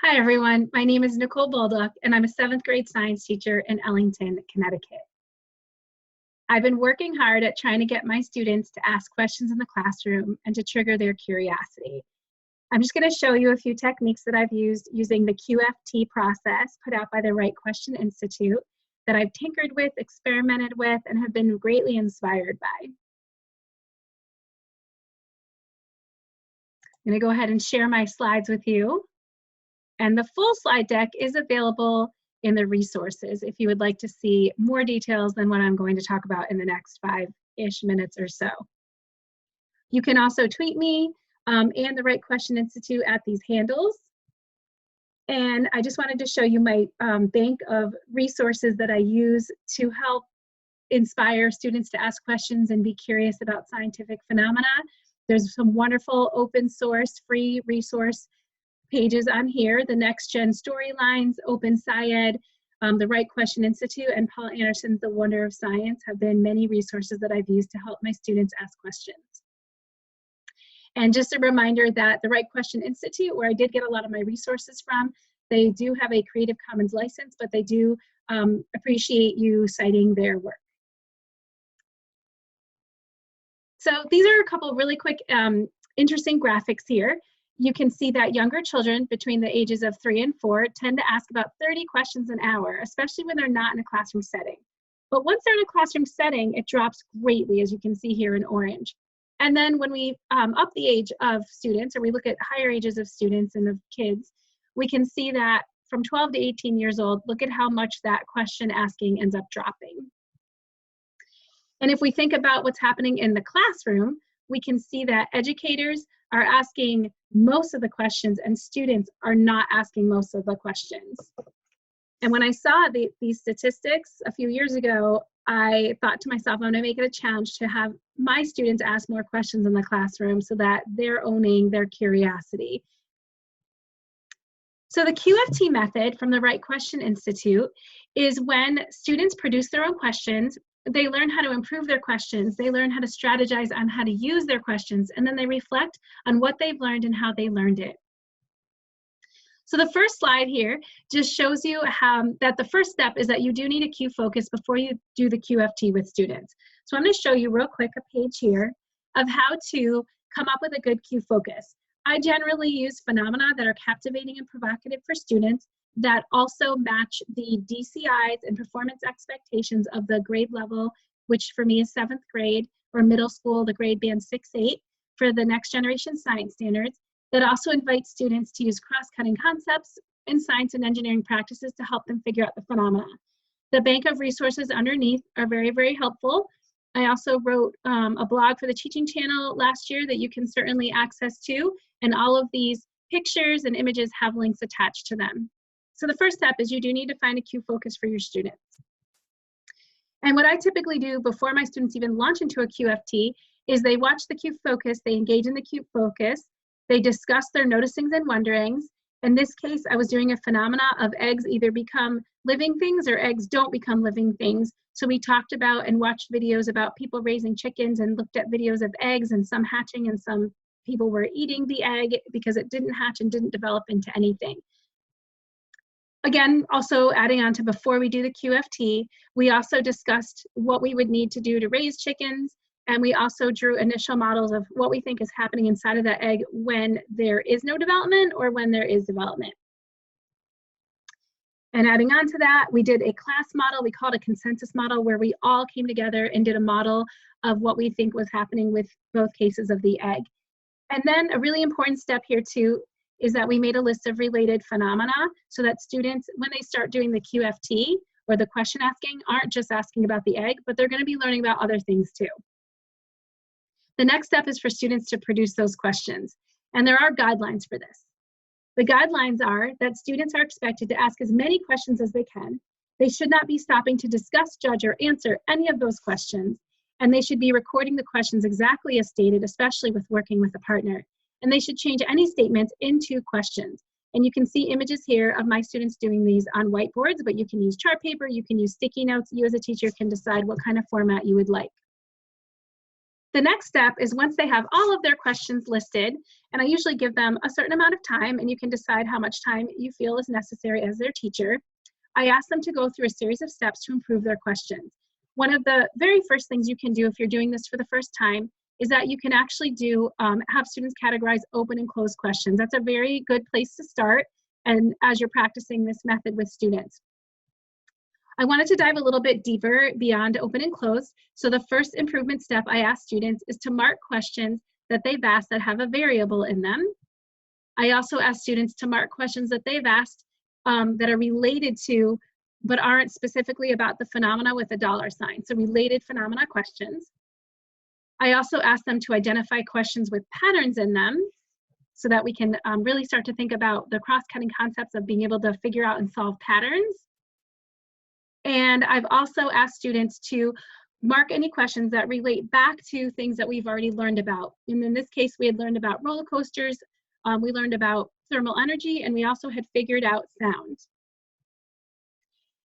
Hi everyone, my name is Nicole Bolduc and I'm a 7th grade science teacher in Ellington, Connecticut. I've been working hard at trying to get my students to ask questions in the classroom and to trigger their curiosity. I'm just going to show you a few techniques that I've used using the QFT process put out by the Right Question Institute that I've tinkered with, experimented with, and have been greatly inspired by. I'm going to go ahead and share my slides with you. And the full slide deck is available in the resources if you would like to see more details than what I'm going to talk about in the next 5-ish minutes or so. You can also tweet me and the Right Question Institute at these handles. And I just wanted to show you my bank of resources that I use to help inspire students to ask questions and be curious about scientific phenomena. There's some wonderful open source free resource pages on here: the Next Gen Storylines, Open SciEd, the Right Question Institute, and Paul Anderson's The Wonder of Science have been many resources that I've used to help my students ask questions. And just a reminder that the Right Question Institute, where I did get a lot of my resources from, they do have a Creative Commons license, but they do appreciate you citing their work. So these are a couple really quick interesting graphics here. You can see that younger children between the ages of 3 and 4 tend to ask about 30 questions an hour, especially when they're not in a classroom setting. But once they're in a classroom setting, it drops greatly, as you can see here in orange. And then when we up the age of students, or we look at higher ages of students and of kids, we can see that from 12 to 18 years old, look at how much that question asking ends up dropping. And if we think about what's happening in the classroom, we can see that educators are asking most of the questions and students are not asking most of the questions. And when I saw these statistics a few years ago, I thought to myself, I'm gonna make it a challenge to have my students ask more questions in the classroom so that they're owning their curiosity. So the QFT method from the Right Question Institute is when students produce their own questions, they learn how to improve their questions, they learn how to strategize on how to use their questions, and then they reflect on what they've learned and how they learned it. So the first slide here just shows you that the first step is that you do need a Q focus before you do the QFT with students. So I'm going to show you real quick a page here of how to come up with a good Q focus. I generally use phenomena that are captivating and provocative for students that also match the DCIs and performance expectations of the grade level, which for me is 7th grade, or middle school, the grade band 6-8, for the next generation science standards, that also invite students to use cross-cutting concepts in science and engineering practices to help them figure out the phenomena. The bank of resources underneath are very, very helpful. I also wrote a blog for the teaching channel last year that you can certainly access to, and all of these pictures and images have links attached to them. So the first step is you do need to find a Q focus for your students. And what I typically do before my students even launch into a QFT is they watch the Q focus, they engage in the Q focus, they discuss their noticings and wonderings. In this case, I was doing a phenomena of eggs either become living things or eggs don't become living things. So we talked about and watched videos about people raising chickens and looked at videos of eggs, and some hatching and some people were eating the egg because it didn't hatch and didn't develop into anything. Again, also adding on to before we do the QFT, we also discussed what we would need to do to raise chickens, and we also drew initial models of what we think is happening inside of that egg when there is no development or when there is development. And adding on to that, we did a class model, we called a consensus model, where we all came together and did a model of what we think was happening with both cases of the egg. And then a really important step here too is that we made a list of related phenomena so that students, when they start doing the QFT or the question asking, aren't just asking about the egg, but they're going to be learning about other things too. The next step is for students to produce those questions, and there are guidelines for this. The guidelines are that students are expected to ask as many questions as they can. They should not be stopping to discuss, judge, or answer any of those questions, and they should be recording the questions exactly as stated, especially with working with a partner. And they should change any statements into questions. And you can see images here of my students doing these on whiteboards, but you can use chart paper, you can use sticky notes. You as a teacher can decide what kind of format you would like. The next step is once they have all of their questions listed, and I usually give them a certain amount of time, and you can decide how much time you feel is necessary as their teacher. I ask them to go through a series of steps to improve their questions. One of the very first things you can do if you're doing this for the first time is that you can actually have students categorize open and closed questions. That's a very good place to start, and as you're practicing this method with students. I wanted to dive a little bit deeper beyond open and closed. So the first improvement step I ask students is to mark questions that they've asked that have a variable in them. I also ask students to mark questions that they've asked that are related to, but aren't specifically about the phenomena with a $sign. So related phenomena questions. I also ask them to identify questions with patterns in them so that we can really start to think about the cross-cutting concepts of being able to figure out and solve patterns. And I've also asked students to mark any questions that relate back to things that we've already learned about. And in this case, we had learned about roller coasters, we learned about thermal energy, and we also had figured out sound.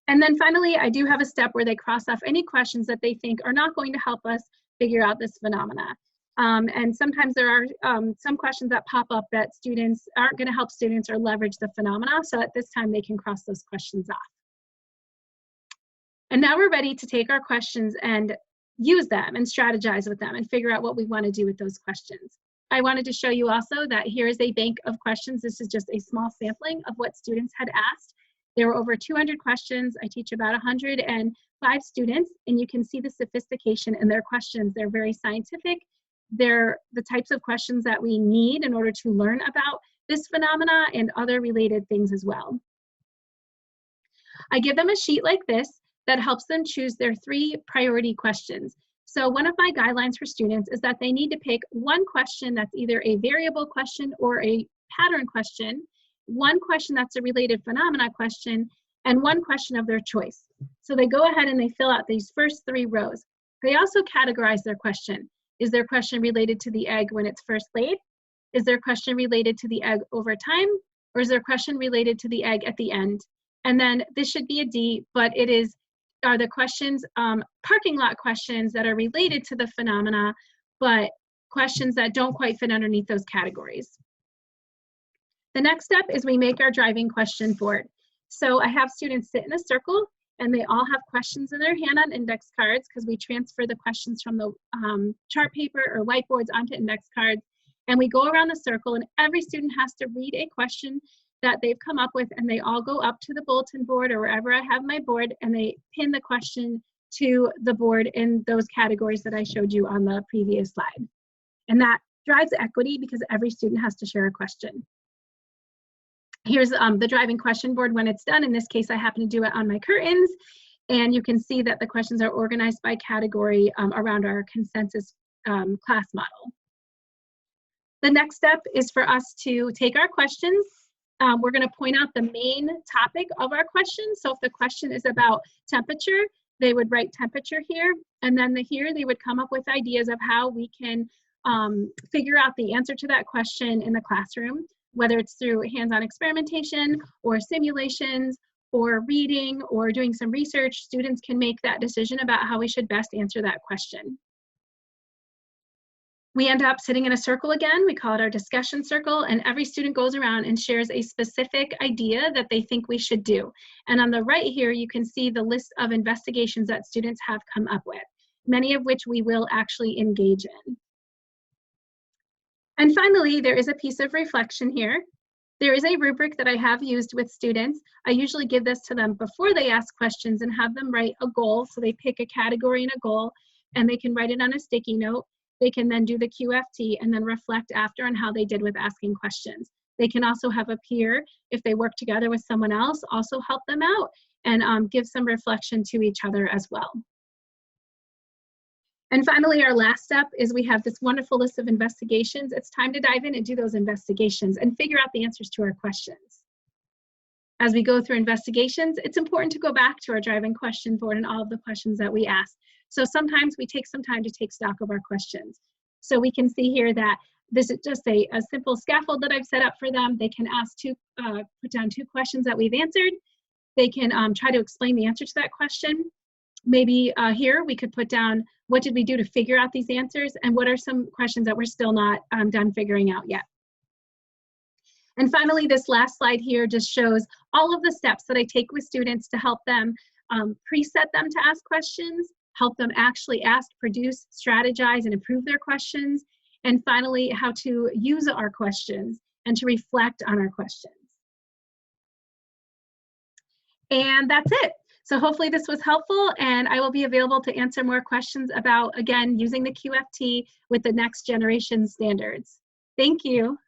And then finally, I do have a step where they cross off any questions that they think are not going to help us figure out this phenomena. And sometimes there are some questions that pop up that students aren't going to help students or leverage the phenomena. So at this time, they can cross those questions off. And now we're ready to take our questions and use them and strategize with them and figure out what we want to do with those questions. I wanted to show you also that here is a bank of questions. This is just a small sampling of what students had asked. There were over 200 questions. I teach about 105 students, and you can see the sophistication in their questions. They're very scientific. They're the types of questions that we need in order to learn about this phenomena and other related things as well. I give them a sheet like this that helps them choose their 3 priority questions. So one of my guidelines for students is that they need to pick one question that's either a variable question or a pattern question, one question that's a related phenomena question, and one question of their choice. So they go ahead and they fill out these first 3 rows. They also categorize their question. Is their question related to the egg when it's first laid? Is their question related to the egg over time? Or is their question related to the egg at the end? And then this should be a D, but are the questions parking lot questions that are related to the phenomena, but questions that don't quite fit underneath those categories. The next step is we make our driving question board. So I have students sit in a circle, and they all have questions in their hand on index cards because we transfer the questions from the chart paper or whiteboards onto index cards. And we go around the circle, and every student has to read a question that they've come up with, and they all go up to the bulletin board or wherever I have my board, and they pin the question to the board in those categories that I showed you on the previous slide. And that drives equity because every student has to share a question. Here's the driving question board when it's done. In this case, I happen to do it on my curtains, and you can see that the questions are organized by category around our consensus class model. The next step is for us to take our questions. We're going to point out the main topic of our question. So if the question is about temperature, they would write temperature here, and then here they would come up with ideas of how we can figure out the answer to that question in the classroom, whether it's through hands-on experimentation or simulations or reading or doing some research. Students can make that decision about how we should best answer that question. We end up sitting in a circle again. We call it our discussion circle, and every student goes around and shares a specific idea that they think we should do. And on the right here, you can see the list of investigations that students have come up with, many of which we will actually engage in. And finally, there is a piece of reflection here. There is a rubric that I have used with students. I usually give this to them before they ask questions and have them write a goal. So they pick a category and a goal, and they can write it on a sticky note. They can then do the QFT and then reflect after on how they did with asking questions. They can also have a peer, if they work together with someone else, also help them out and give some reflection to each other as well. And finally, our last step is we have this wonderful list of investigations. It's time to dive in and do those investigations and figure out the answers to our questions. As we go through investigations, it's important to go back to our driving question board and all of the questions that we asked. So sometimes we take some time to take stock of our questions. So we can see here that this is just a simple scaffold that I've set up for them. They can put down 2 questions that we've answered. They can try to explain the answer to that question. Maybe here we could put down what did we do to figure out these answers, and what are some questions that we're still not done figuring out yet. And finally, this last slide here just shows all of the steps that I take with students to help them preset them to ask questions, help them actually ask, produce, strategize, and improve their questions, and finally, how to use our questions and to reflect on our questions. And that's it. So hopefully this was helpful, and I will be available to answer more questions about, again, using the QFT with the next generation standards. Thank you.